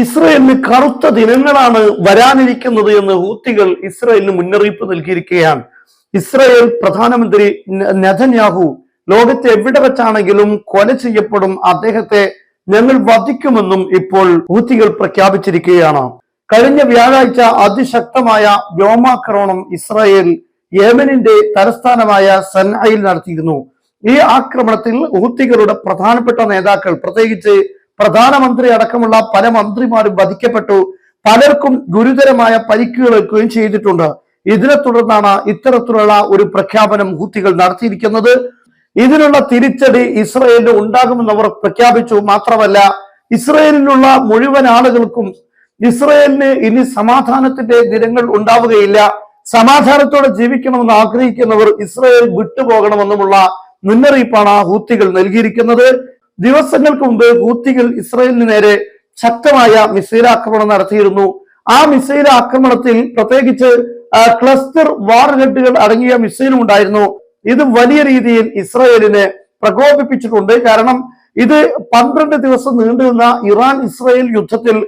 ഇസ്രയേലിന് കറുത്ത ദിനങ്ങളാണ് വരാനിരിക്കുന്നത് എന്ന് ഹൂത്തികൾ ഇസ്രയേലിന് മുന്നറിയിപ്പ് നൽകിയിരിക്കുകയാണ്. ഇസ്രയേൽ പ്രധാനമന്ത്രി നെതന്യാഹു ലോകത്തെ എവിടെ വെച്ചാണെങ്കിലും കൊല ചെയ്യപ്പെടും, അദ്ദേഹത്തെ ഞങ്ങൾ വധിക്കുമെന്നും ഇപ്പോൾ ഹൂത്തികൾ പ്രഖ്യാപിച്ചിരിക്കുകയാണ്. കഴിഞ്ഞ വ്യാഴാഴ്ച അതിശക്തമായ വ്യോമാക്രമണം ഇസ്രായേൽ യമനിന്റെ തലസ്ഥാനമായ സൻഅയിൽ നടത്തിയിരുന്നു. ഈ ആക്രമണത്തിൽ ഹൂത്തികളുടെ പ്രധാനപ്പെട്ട നേതാക്കൾ, പ്രത്യേകിച്ച് പ്രധാനമന്ത്രി അടക്കമുള്ള പല മന്ത്രിമാരും വധിക്കപ്പെട്ടു. പലർക്കും ഗുരുതരമായ പരിക്കുകളേൽക്കുകയും ചെയ്തിട്ടുണ്ട്. ഇതിനെ തുടർന്നാണ് ഇത്തരത്തിലുള്ള ഒരു പ്രഖ്യാപനം ഹൂത്തികൾ നടത്തിയിരിക്കുന്നത്. ഇതിനുള്ള തിരിച്ചടി ഇസ്രയേലിന് ഉണ്ടാകുമെന്ന് അവർ പ്രഖ്യാപിച്ചു. മാത്രമല്ല, ഇസ്രയേലിലുള്ള മുഴുവൻ ആളുകൾക്കും ഇസ്രയേലിന് ഇനി സമാധാനത്തിന്റെ ദിനങ്ങൾ ഉണ്ടാവുകയില്ല, സമാധാനത്തോടെ ജീവിക്കണമെന്ന് ആഗ്രഹിക്കുന്നവർ ഇസ്രയേൽ വിട്ടുപോകണമെന്നുമുള്ള മുന്നറിയിപ്പാണ് ഹൂത്തികൾ നൽകിയിരിക്കുന്നത്. ദിവസങ്ങൾക്ക് മുമ്പ് ഹൂത്തികൾ ഇസ്രയേലിന് നേരെ ശക്തമായ മിസൈൽ ആക്രമണം നടത്തിയിരുന്നു. ആ മിസൈൽ ആക്രമണത്തിൽ പ്രത്യേകിച്ച് ക്ലസ്റ്റർ വാർഹെഡുകൾ അടങ്ങിയ മിസൈലും ഉണ്ടായിരുന്നു. ഇത് വലിയ രീതിയിൽ ഇസ്രയേലിനെ പ്രകോപിപ്പിച്ചിട്ടുണ്ട്. കാരണം ഇത് 12 ദിവസം നീണ്ടുനിന്ന ഇറാൻ ഇസ്രയേൽ യുദ്ധത്തിൽ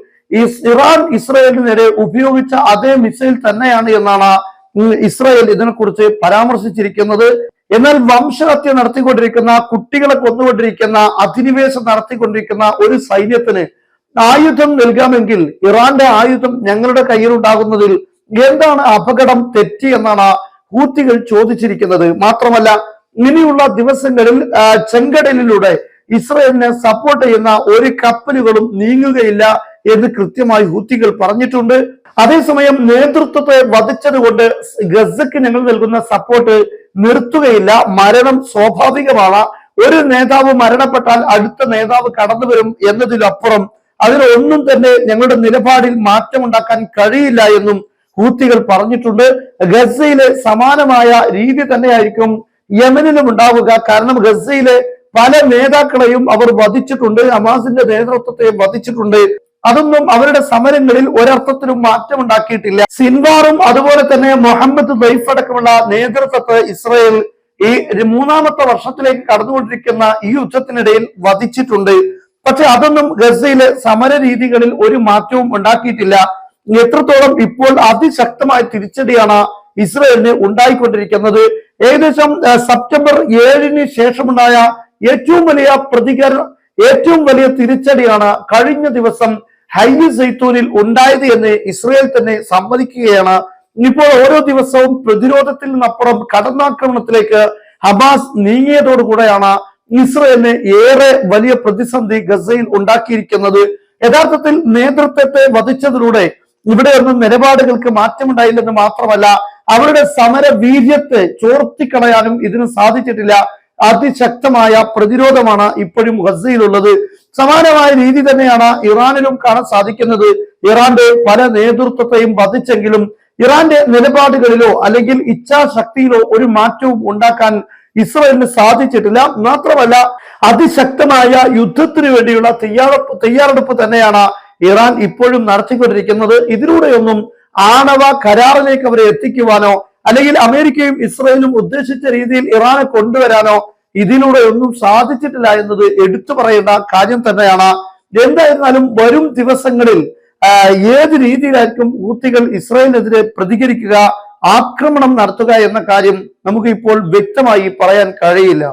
ഇറാൻ ഇസ്രയേലിന് നേരെ ഉപയോഗിച്ച അതേ മിസൈൽ തന്നെയാണ് എന്നാണ് ഇസ്രയേൽ ഇതിനെക്കുറിച്ച് പരാമർശിച്ചിരിക്കുന്നത്. എന്നാൽ വംശഹത്യ നടത്തിക്കൊണ്ടിരിക്കുന്ന, കുട്ടികളെ കൊന്നുകൊണ്ടിരിക്കുന്ന, അധിനിവേശം നടത്തിക്കൊണ്ടിരിക്കുന്ന ഒരു സൈന്യത്തിന് ആയുധം നൽകാമെങ്കിൽ ഇറാന്റെ ആയുധം ഞങ്ങളുടെ കയ്യിലുണ്ടാകുന്നതിൽ എന്താണ് അപകടം, തെറ്റി എന്നാണ് ഹൂത്തികൾ ചോദിച്ചിരിക്കുന്നത്. മാത്രമല്ല, ഇനിയുള്ള ദിവസങ്ങളിൽ ചെങ്കടലിലൂടെ ഇസ്രയേലിനെ സപ്പോർട്ട് ചെയ്യുന്ന ഒരു കപ്പലുകളും നീങ്ങുകയില്ല എന്ന് കൃത്യമായി ഹൂത്തികൾ പറഞ്ഞിട്ടുണ്ട്. അതേസമയം നേതൃത്വത്തെ വധിച്ചത് കൊണ്ട് ഗസക്ക് ഞങ്ങൾ നൽകുന്ന സപ്പോർട്ട് നിർത്തുകയില്ല, മരണം സ്വാഭാവികമാണ്, ഒരു നേതാവ് മരണപ്പെട്ടാൽ അടുത്ത നേതാവ് കടന്നു വരും എന്നതിലപ്പുറം അതിലൊന്നും തന്നെ ഞങ്ങളുടെ നിലപാടിൽ മാറ്റമുണ്ടാക്കാൻ കഴിയില്ല എന്നും ഹൂത്തികൾ പറഞ്ഞിട്ടുണ്ട്. ഗസയിലെ സമാനമായ രീതി തന്നെയായിരിക്കും യമനിലും ഉണ്ടാവുക. കാരണം ഗസയിലെ പല നേതാക്കളെയും അവർ വധിച്ചിട്ടുണ്ട്, ഹമാസിന്റെ നേതൃത്വത്തെ വധിച്ചിട്ടുണ്ട്. അതൊന്നും അവരുടെ സമരങ്ങളിൽ ഒരർത്ഥത്തിലും മാറ്റമുണ്ടാക്കിയിട്ടില്ല. സിൻവാറും അതുപോലെ തന്നെ മുഹമ്മദ് ദൈഫ് അടക്കമുള്ള നേതൃത്വത്തെ ഇസ്രയേൽ ഈ 3ാമത്തെ വർഷത്തിലേക്ക് കടന്നുകൊണ്ടിരിക്കുന്ന ഈ യുദ്ധത്തിനിടയിൽ വധിച്ചിട്ടുണ്ട്. പക്ഷെ അതൊന്നും ഗസയിലെ സമര രീതികളിൽ ഒരു മാറ്റവും ഉണ്ടാക്കിയിട്ടില്ല. എത്രത്തോളം ഇപ്പോൾ അതിശക്തമായ തിരിച്ചടിയാണ് ഇസ്രയേലിന് ഉണ്ടായിക്കൊണ്ടിരിക്കുന്നത്. ഏകദേശം സെപ്റ്റംബർ 7-ന് ശേഷമുണ്ടായ ഏറ്റവും വലിയ തിരിച്ചടിയാണ് കഴിഞ്ഞ ദിവസം ഹൈ സൈത്തൂനിൽ ഉണ്ടായത് എന്ന് ഇസ്രയേൽ തന്നെ സമ്മതിക്കുകയാണ്. ഇപ്പോൾ ഓരോ ദിവസവും പ്രതിരോധത്തിൽ നിന്നപ്പുറം കടന്നാക്രമണത്തിലേക്ക് ഹമാസ് നീങ്ങിയതോടുകൂടെയാണ് ഇസ്രയേലിന് ഏറെ വലിയ പ്രതിസന്ധി ഗസയിൽ ഉണ്ടാക്കിയിരിക്കുന്നത്. യഥാർത്ഥത്തിൽ നേതൃത്വത്തെ വധിച്ചതിലൂടെ ഇവിടെയൊന്നും നിലപാടുകൾക്ക് മാറ്റമുണ്ടായില്ലെന്ന് മാത്രമല്ല, അവരുടെ സമര വീര്യത്തെ ചോർത്തിക്കളയാനും ഇതിന് സാധിച്ചിട്ടില്ല. അതിശക്തമായ പ്രതിരോധമാണ് ഇപ്പോഴും ഗസയിലുള്ളത്. സമാനമായ രീതി തന്നെയാണ് ഇറാനിലും കാണാൻ സാധിക്കുന്നത്. ഇറാന്റെ പല നേതൃത്വത്തെയും വധിച്ചെങ്കിലും ഇറാന്റെ നിലപാടുകളിലോ അല്ലെങ്കിൽ ഇച്ഛാശക്തിയിലോ ഒരു മാറ്റവും ഉണ്ടാക്കാൻ ഇസ്രയേലിന് സാധിച്ചിട്ടില്ല. മാത്രമല്ല, അതിശക്തമായ യുദ്ധത്തിന് വേണ്ടിയുള്ള തയ്യാറെടുപ്പ് തന്നെയാണ് ഇറാൻ ഇപ്പോഴും നടത്തിക്കൊണ്ടിരിക്കുന്നത്. ഇതിലൂടെയൊന്നും ആണവ കരാറിലേക്ക് അവരെ എത്തിക്കുവാനോ അല്ലെങ്കിൽ അമേരിക്കയും ഇസ്രയേലും ഉദ്ദേശിച്ച രീതിയിൽ ഇറാനെ കൊണ്ടുവരാനോ ഇതിലൂടെ ഒന്നും സാധിച്ചിട്ടില്ല എന്നത് എടുത്തു പറയേണ്ട കാര്യം തന്നെയാണ്. എന്തായിരുന്നാലും വരും ദിവസങ്ങളിൽ ഏത് രീതിയിലായിരിക്കും ഹൂത്തികൾ ഇസ്രയേലിനെതിരെ പ്രതികരിക്കുക, ആക്രമണം നടത്തുക എന്ന കാര്യം നമുക്ക് ഇപ്പോൾ വ്യക്തമായി പറയാൻ കഴിയില്ല.